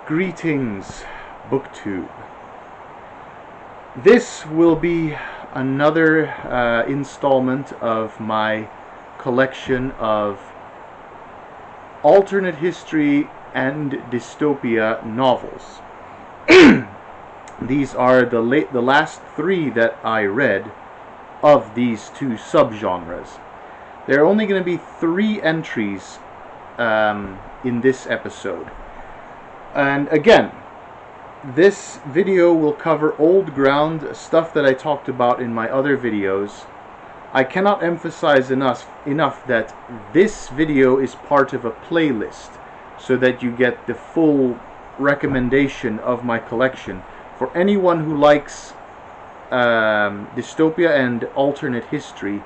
Greetings, BookTube. This will be another installment of my collection of alternate history and dystopia novels. These are the last three that I read of these two subgenres. There are only going to be 3 entries in this episode. And again, this video will cover old ground, stuff that I talked about in my other videos. I cannot emphasize enough that this video is part of a playlist, so that you get the full recommendation of my collection for anyone who likes dystopia and alternate history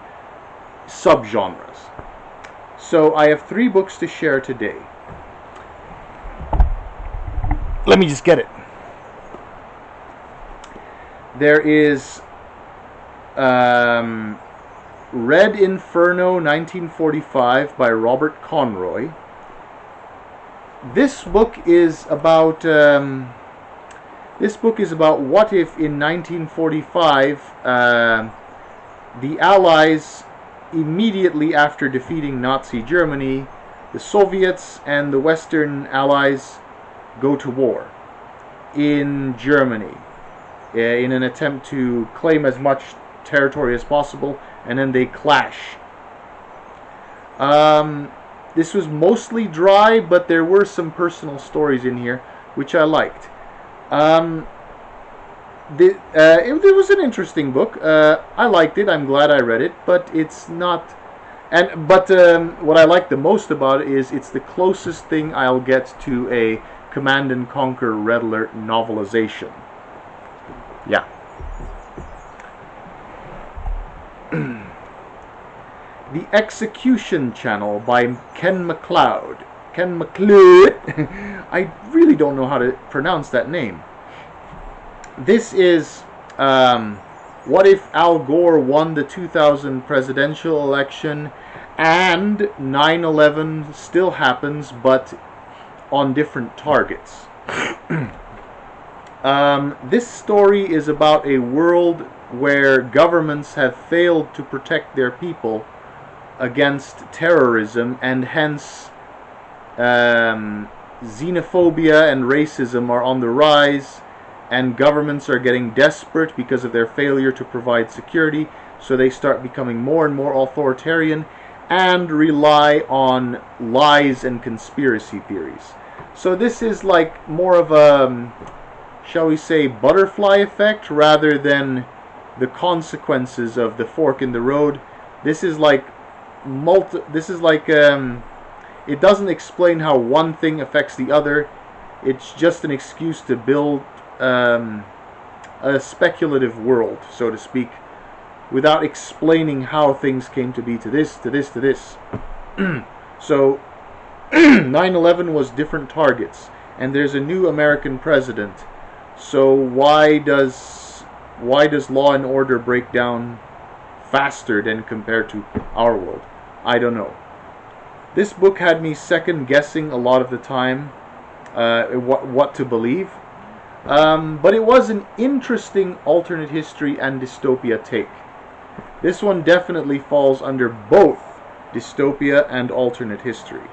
subgenres. So I have 3 books to share today. Let me just get it. There is Red Inferno 1945 by Robert Conroy. This book is about what if in 1945 the Allies, immediately after defeating Nazi Germany, the Soviets and the Western Allies go to war in Germany in an attempt to claim as much territory as possible, and then they clash. This was mostly dry, but there were some personal stories in here which I liked. It was an interesting book. I liked it. I'm glad I read it, but it's not. But what I like the most about it is it's the closest thing I'll get to a Command and Conquer Red Alert novelization. Yeah. The Execution Channel by Ken Macleod. Ken Macleod. I really don't know how to pronounce that name. This is what if Al Gore won the 2000 presidential election and 9/11 still happens, but on different targets. This story is about a world where governments have failed to protect their people against terrorism, and hence xenophobia and racism are on the rise, and governments are getting desperate because of their failure to provide security, so they start becoming more and more authoritarian and rely on lies and conspiracy theories. So this is like more of a, shall we say, butterfly effect rather than the consequences of the fork in the road. This is like it doesn't explain how one thing affects the other. It's just an excuse to build a speculative world, so to speak, without explaining how things came to be, to this, to this, to this. So 9/11 was different targets, and there's a new American president. So why does law and order break down faster than compared to our world? I don't know. This book had me second guessing a lot of the time what to believe. But it was an interesting alternate history and dystopia take. This one definitely falls under both dystopia and alternate history.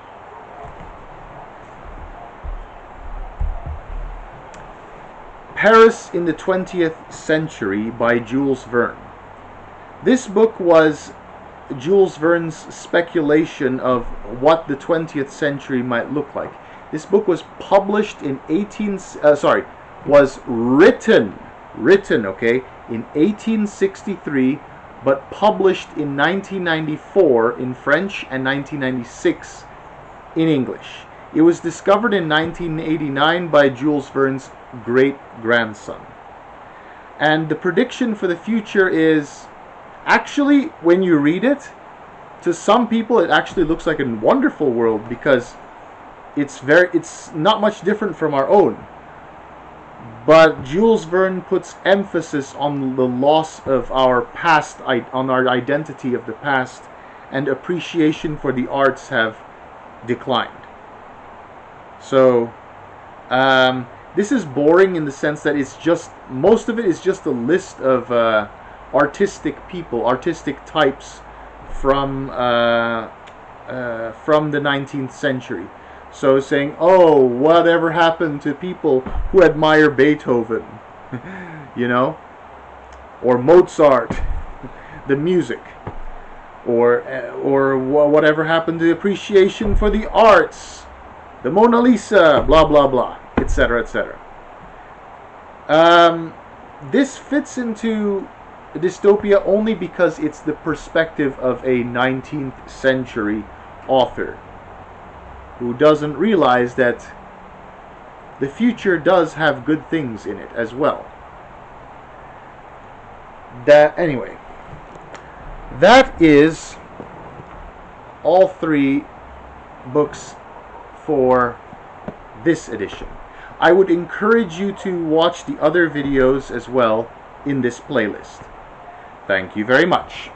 Paris in the 20th Century by Jules Verne. This book was Jules Verne's speculation of what the 20th century might look like. This book was published in was written, in 1863, but published in 1994 in French and 1996 in English. It was discovered in 1989 by Jules Verne's great-grandson. And the prediction for the future is, actually, when you read it, to some people it actually looks like a wonderful world, because it's not much different from our own. But Jules Verne puts emphasis on the loss of our past, on our identity of the past, and appreciation for the arts have declined. So This is boring in the sense that it's just, most of it is just a list of artistic people, artistic types from the 19th century. So saying, oh, whatever happened to people who admire Beethoven, you know, or Mozart, the music, or whatever happened to appreciation for the arts, the Mona Lisa, blah blah blah, etc., etc. This fits into dystopia only because it's the perspective of a 19th century author who doesn't realize that the future does have good things in it as well. Anyway, that is all 3 books for this edition. I would encourage you to watch the other videos as well in this playlist. Thank you very much.